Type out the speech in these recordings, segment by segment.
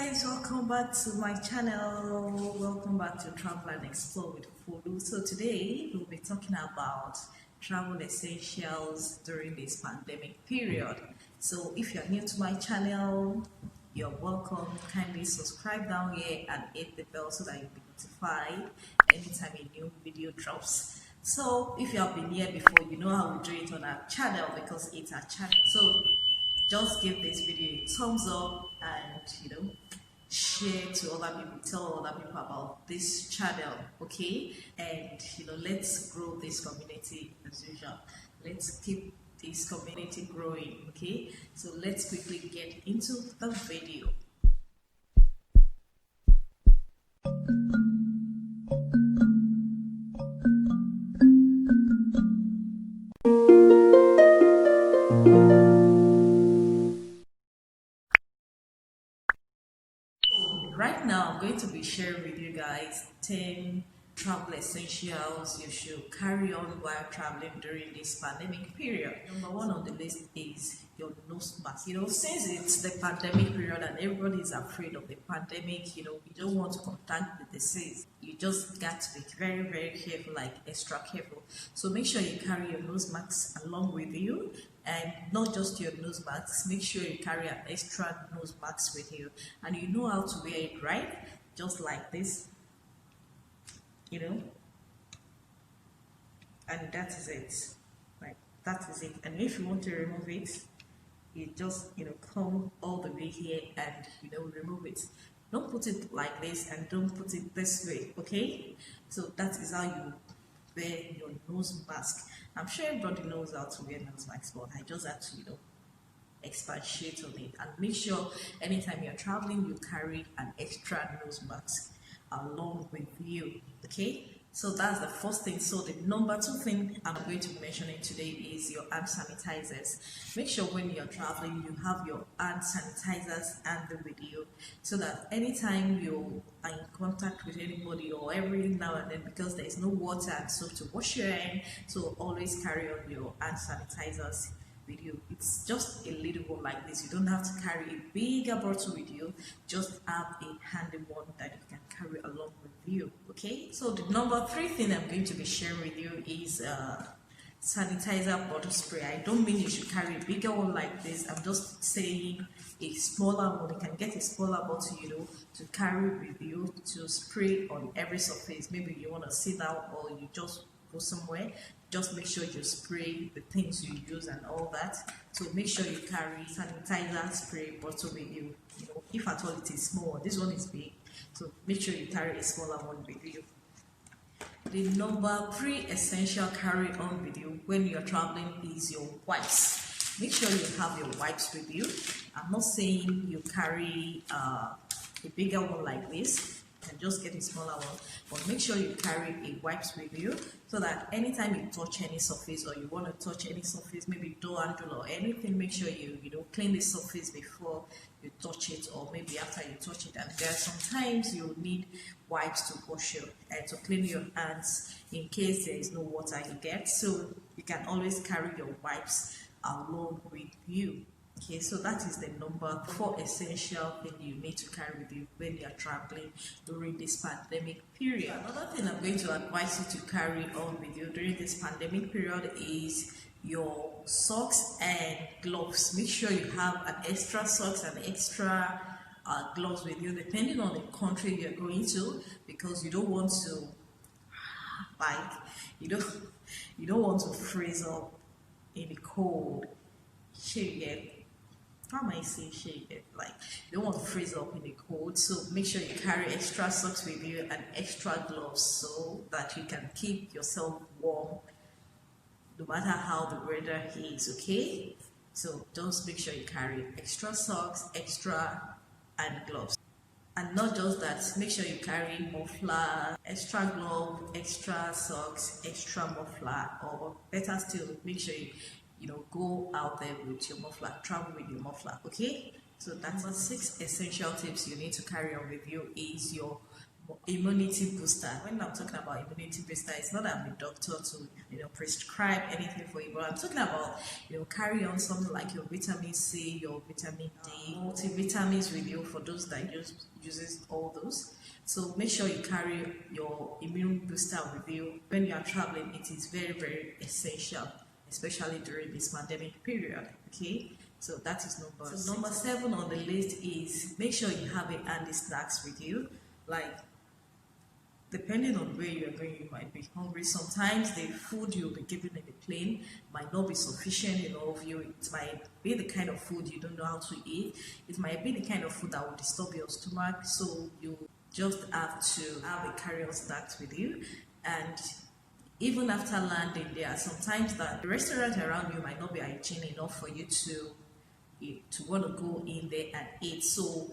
guys, welcome back to my channel. Welcome back to Travel and Explore with Fulu. So today we'll be talking about travel essentials during this pandemic period. So if you're new to my channel, you're welcome. Kindly subscribe down here and hit the bell so that you'll be notified anytime a new video drops. So if you have been here before, you know how we do it on our channel because it's our channel. So just give this video a thumbs up and share to other people, tell other people about this channel, okay? And let's grow this community as usual. Let's keep this community growing, okay? So let's quickly get into the video. Right now, I'm going to be sharing with you guys 10 travel essentials you should carry on while traveling during this pandemic period. Number one on the list is your nose mask. Since it's the pandemic period and everybody is afraid of the pandemic, you don't want to contact the disease. You just got to be very, very careful, like extra careful. So make sure you carry your nose mask along with you. And not just your nose masks, make sure you carry an extra nose mask with you. And you know how to wear it, right? Just like this, and that is it. Like, that is it. And if you want to remove it, you just, come all the way here and, remove it. Don't put it like this and don't put it this way, okay? So that is how you wear your nose mask. I'm sure everybody knows how to wear nose masks, but I just have to, expatiate on it. And make sure anytime you're traveling, you carry an extra nose mask along with you, okay? So that's the first thing. So the number two thing I'm going to be mentioning today is your hand sanitizers. Make sure when you're traveling, you have your hand sanitizers and with you, so that anytime you are in contact with anybody or every now and then, because there is no water and soap to wash your hand, so always carry on your hand sanitizers with you. It's just a little one like this. You don't have to carry a bigger bottle with you. Just have a handy one that you can carry along with you, okay? So the number three thing I'm going to be sharing with you is sanitizer bottle spray. I don't mean you should carry a bigger one like this. I'm just saying a smaller one. You can get a smaller bottle, to carry with you to spray on every surface. Maybe you want to sit down or you just go somewhere. Just make sure you spray the things you use and all that. So make sure you carry sanitizer spray bottle with you. If at all it is small, this one is big. So make sure you carry a smaller one with you. The number three essential carry on with you when you're traveling is your wipes. Make sure you have your wipes with you. I'm not saying you carry a bigger one like this. And just get a smaller one, but make sure you carry a wipes with you, so that anytime you touch any surface or you want to touch any surface, maybe door handle or anything, make sure you clean the surface before you touch it, or maybe after you touch it. And there are sometimes you need wipes to wash your to clean your hands in case there is no water you get. So you can always carry your wipes along with you. Okay, so that is the number four essential thing you need to carry with you when you're traveling during this pandemic period. Another thing I'm going to advise you to carry on with you during this pandemic period is your socks and gloves. Make sure you have an extra socks and extra gloves with you, depending on the country you're going to, because you don't want to, you don't want to freeze up in the cold. How am I saying shade? Like, you don't want to freeze up in the cold, so make sure you carry extra socks with you and extra gloves so that you can keep yourself warm no matter how the weather is, okay? So just make sure you carry extra socks, extra and gloves. And not just that, make sure you carry muffler, extra glove, extra socks, extra muffler, or better still, make sure you go out there with your muffler, travel with your muffler, okay? So that's the 6 essential tips you need to carry on with you is your immunity booster. When I'm talking about immunity booster, it's not that I'm a doctor to prescribe anything for you, but I'm talking about carry on something like your vitamin C, your vitamin D, multivitamins with you for those that uses all those. So make sure you carry your immune booster with you when you are traveling. It is very, very essential, especially during this pandemic period. Okay, so that is number 7 on the list is make sure you have a handy snacks with you. Like, depending on where you're going, you might be hungry. Sometimes the food you'll be given in the plane might not be sufficient enough. It might be the kind of food you don't know how to eat. It might be the kind of food that will disturb your stomach. So you just have to have a carry-on snacks with you. And even after landing, there are sometimes that the restaurant around you might not be hygienic enough for you to want to go in there and eat. So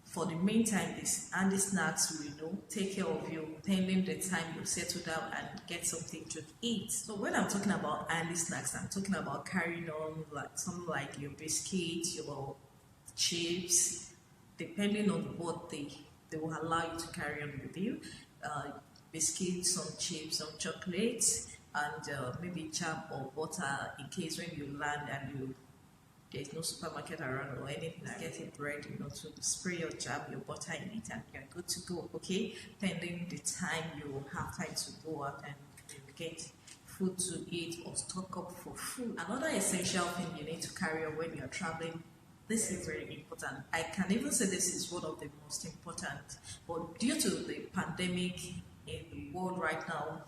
for the meantime, this handy snacks will take care of you pending the time you settle down and get something to eat. So when I'm talking about handy snacks, I'm talking about carrying on like something like your biscuits, your chips, depending on what they will allow you to carry on with you. Biscuits, some chips, some chocolates, and maybe jam or butter in case when you land and there's no supermarket around or anything, get a bread, to spray your jam, your butter in it, and you're good to go. Okay, pending the time you have time to go out and get food to eat or stock up for food. Another essential thing you need to carry on when you're traveling. This is very important. I can even say this is one of the most important. But due to the pandemic in the world right now,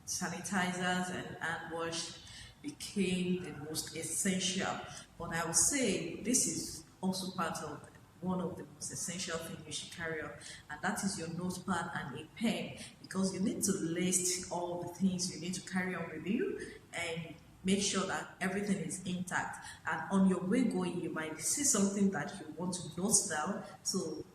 sanitizers and hand wash became the most essential. But I would say this is also part of one of the most essential things you should carry on, and that is your notepad and a pen, because you need to list all the things you need to carry on with you and make sure that everything is intact. And on your way going, you might see something that you want to note down. So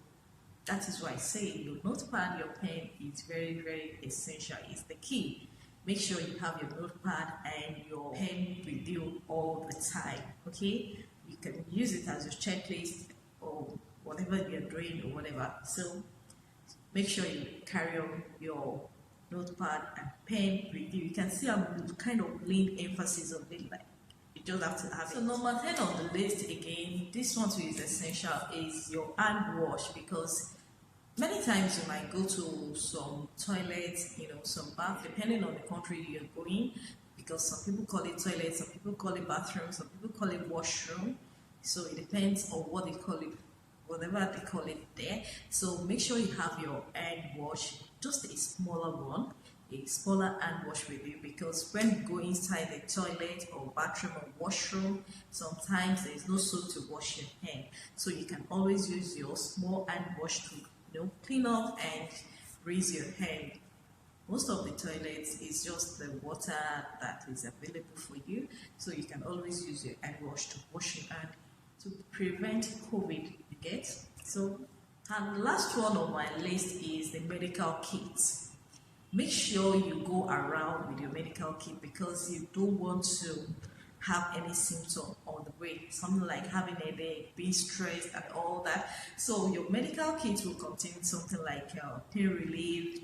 that is why I say your notepad, your pen is very, very essential. It's the key. Make sure you have your notepad and your pen with you all the time. Okay, you can use it as your checklist or whatever you're doing or whatever. So make sure you carry on your notepad and pen with you. You can see I'm kind of laying emphasis on it, like you just have to have it. So number 10 on the list, again, this one too is essential, is your hand wash, because many times you might go to some toilets, some bath, depending on the country you're going, because some people call it toilet, some people call it bathroom, some people call it washroom. So it depends on what they call it, whatever they call it there. So make sure you have your hand wash, just a smaller one, a smaller hand wash with you, because when you go inside the toilet or bathroom or washroom, sometimes there is no soap to wash your hand. So you can always use your small hand wash to clean up and rinse your hand. Most of the toilets is just the water that is available for you, so you can always use your hand wash to wash your hand to prevent COVID. You get? So, and the last one on my list is the medical kit. Make sure you go around with your medical kit, because you don't want to have any symptom on the way, something like having a headache, being stressed and all that. So your medical kit will contain something like pain relief,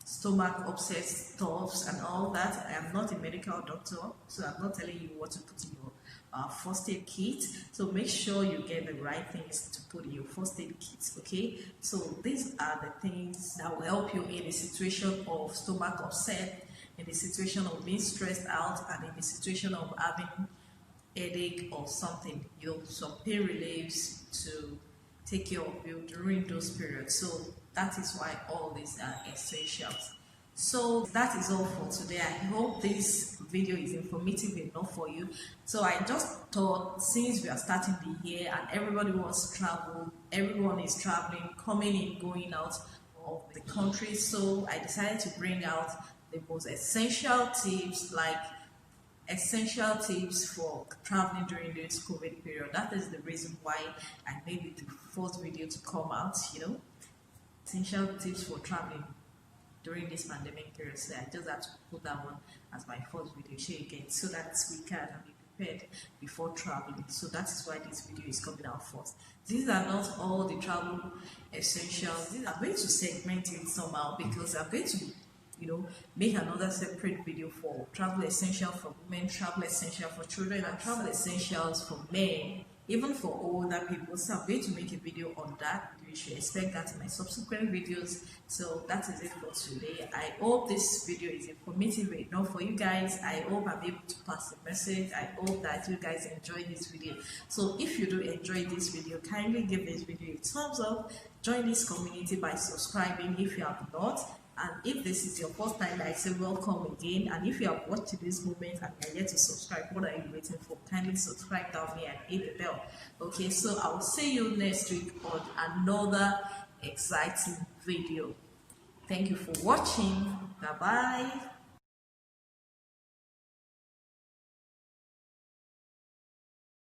stomach upset stuffs and all that. I am not a medical doctor, so I'm not telling you what to put in your first aid kit. So make sure you get the right things to put in your first aid kit. Okay, so these are the things that will help you in a situation of stomach upset, in the situation of being stressed out, and in the situation of having headache or something, some pain reliefs to take care of you during those periods. So that is why all these are essentials. So that is all for today. I hope this video is informative enough for you. So I just thought, since we are starting the year and everybody wants to travel, everyone is traveling, coming in, going out of the country, so I decided to bring out the most essential tips, like essential tips for traveling during this COVID period. That is the reason why I made it the first video to come out, essential tips for traveling during this pandemic period. So I just had to put that one as my first video share again, so that we can prepared before traveling. So that is why this video is coming out first. These are not all the travel essentials. I'm going to segment it somehow because I'm going to make another separate video for travel essential for women, travel essential for children, and travel essentials for men, even for older people. So I'm going to make a video on that. You should expect that in my subsequent videos. So that is it for today. I hope this video is informative enough for you guys. I hope I'm able to pass the message. I hope that you guys enjoy this video. So if you do enjoy this video, kindly give this video a thumbs up. Join this community by subscribing if you have not. And if this is your first time, I say welcome again. And if you have watched to this moment and you're yet to subscribe, what are you waiting for? Kindly subscribe down here and hit the bell. Okay, so I will see you next week on another exciting video. Thank you for watching. Bye bye.